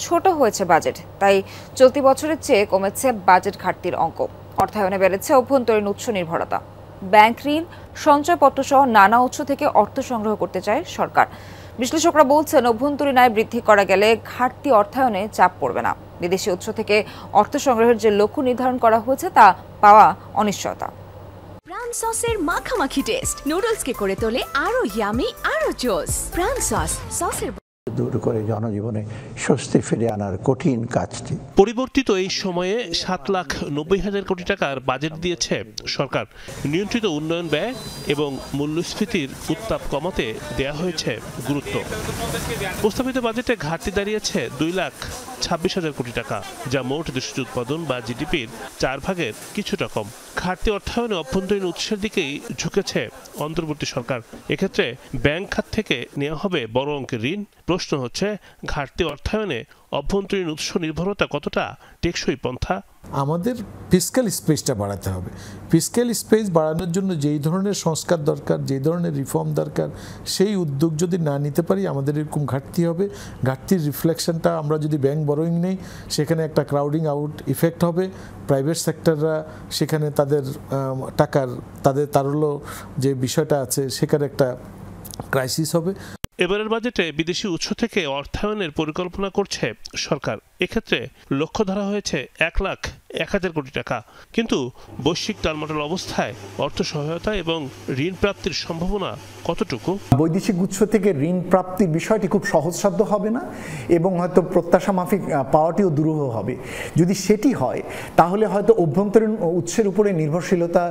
ছোট হয়েছে বাজেট, তাই চলতি বছরের চেয়ে কমেছে বাজেট ঘাটতির অঙ্ক। অর্থায়নে বেড়েছে অভ্যন্তরীণ উৎস নির্ভরতা। ব্যাংক ঋণ, সঞ্চয়পত্র সহ নানা উৎস থেকে অর্থ সংগ্রহ করতে চায় সরকার। বিশ্লেষকরা বলছেন, অভ্যন্তরীণ আয় বৃদ্ধি করা গেলে ঘাটতি অর্থায়নে চাপ পড়বে না। বিদেশি উৎস থেকে অর্থ সংগ্রহের যে লক্ষ্য নির্ধারণ করা হয়েছে তা পাওয়া অনিশ্চয়তা। প্রাণ সসের মাখামাখি টেস্ট নুডলসকে করে তোলে আরো ইয়ামি, আরো জোস। প্রাণ সসের দূর করে জনজীবনে স্বস্তি ফিরে আনার কঠিন কাজটি। পরিবর্তিত এই সময়ে 7,90,000 কোটি টাকার বাজেট দিয়েছে সরকার। নিয়ন্ত্রিত উন্নয়ন ব্যয় এবং মূল্যস্ফীতির উত্তাপ কমাতে দেয়া হয়েছে গুরুত্ব। প্রস্তাবিত বাজেটে ঘাটতি দাঁড়িয়েছে 2,26,000 কোটি টাকা, যা মোট দেশজ উৎপাদন বা জিডিপির 4 ভাগের কিছুটা কম। ঘাটতি অর্থায়নে অভ্যন্তরীণ উৎসের দিকেই ঝুঁকেছে অন্তর্বর্তী সরকার। এক্ষেত্রে ব্যাংক খাত থেকে নেওয়া হবে বড় অঙ্কের ঋণ। প্রশ্ন হচ্ছে, ঘাটতি অর্থায়নে অভ্যন্তরীণ উৎস নির্ভরতা কতটা টেকসই পন্থা? আমাদের ফিসক্যাল স্পেসটা বাড়াতে হবে। ফিসক্যাল স্পেস বাড়ানোর জন্য যেই ধরনের সংস্কার দরকার, যেই ধরনের রিফর্ম দরকার, সেই উদ্যোগ যদি না নিতে পারি আমাদের এরকম ঘাটতি হবে। ঘাটতির রিফ্লেকশনটা আমরা যদি ব্যাংক বরোয়িং নেই, সেখানে একটা ক্রাউডিং আউট ইফেক্ট হবে। প্রাইভেট সেক্টররা সেখানে তাদের টাকার তারল্য যে বিষয়টা আছে সেখানে একটা ক্রাইসিস হবে। এবারের বাজেটে বিদেশি উৎস থেকে অর্থায়নের পরিকল্পনা করছে সরকার। এক্ষেত্রে লক্ষ্য ধরা হয়েছে 1,01,000 কোটি টাকা। কিন্তু বৈশ্বিক টালমাটাল অবস্থায় অর্থ সহায়তা এবং ঋণ প্রাপ্তির সম্ভাবনা কতটুকু? বৈদেশিক উৎস থেকে ঋণ প্রাপ্তির বিষয়টি খুব সহজসাধ্য হবে না এবং হয়তো প্রত্যাশা মাফিক পাওয়াটিও দুরূহ হবে। যদি সেটি হয় তাহলে হয়তো অভ্যন্তরীণ উৎসের উপরে নির্ভরশীলতা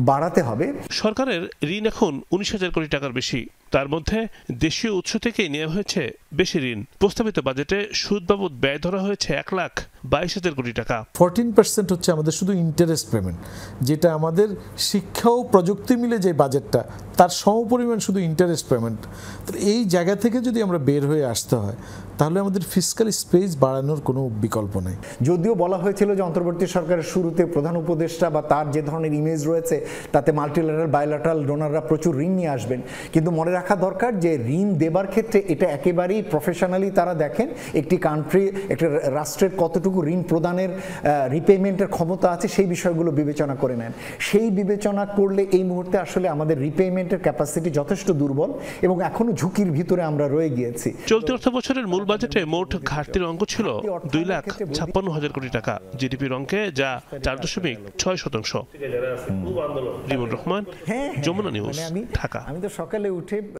বাড়াতে হবে। সরকারের ঋণ এখন 19,000 কোটি টাকার বেশি। তার মধ্যে দেশীয় উৎস থেকেই নেওয়া হয়েছে বেশি ঋণ। প্রস্তাবিত বাজেটে সুদ বাবদ ব্যয় ধরা হয়েছে 1,22,000 কোটি টাকা। 14% হচ্ছে আমাদের শুধু ইন্টারেস্ট পেমেন্ট, যেটা আমাদের শিক্ষা ও প্রযুক্তি মিলে যে বাজেটটা তার সমপরিমাণ শুধু ইন্টারেস্ট পেমেন্ট। তো এই জায়গা থেকে যদি আমরা বের হয়ে আসতে হয় তাহলে আমাদের ফিসক্যাল স্পেস বাড়ানোর কোনো বিকল্প নেই। যদিও বলা হয়েছিল যে অন্তর্বর্তী সরকারের শুরুতে প্রধান উপদেষ্টা বা তার যে ধরনের ইমেজ রয়েছে তাতে মাল্টিল্যাটারাল বায়োল্যাটারাল ডোনাররা প্রচুর ঋণ নিয়ে আসবেন, কিন্তু মনে রাখা দরকার যে ঋণ দেবার ক্ষেত্রে এটা একেবারেই প্রফেশনালি তারা দেখেন একটি কান্ট্রি, একটা রাষ্ট্রের কতটুকু ঋণ প্রদানের রিপেমেন্টের ক্ষমতা আছে সেই বিষয়গুলো বিবেচনা করে নেন। সেই বিবেচনা করলে এই মুহূর্তে আসলে আমাদের রিপেমেন্টের ক্যাপাসিটি যথেষ্ট দুর্বল এবং এখনো ঝুঁকির ভিতরে আমরা রয়ে গিয়েছি। চলতি অর্থ বছরের মূল বাজেটে মোট ঘাটতির অঙ্ক ছিল 2,56,000 কোটি টাকা জিডিপির অঙ্কে, যা 4.6%। রিমন রহমান, যমুনা নিউজ, ঢাকা। আমি তো সকালে উঠে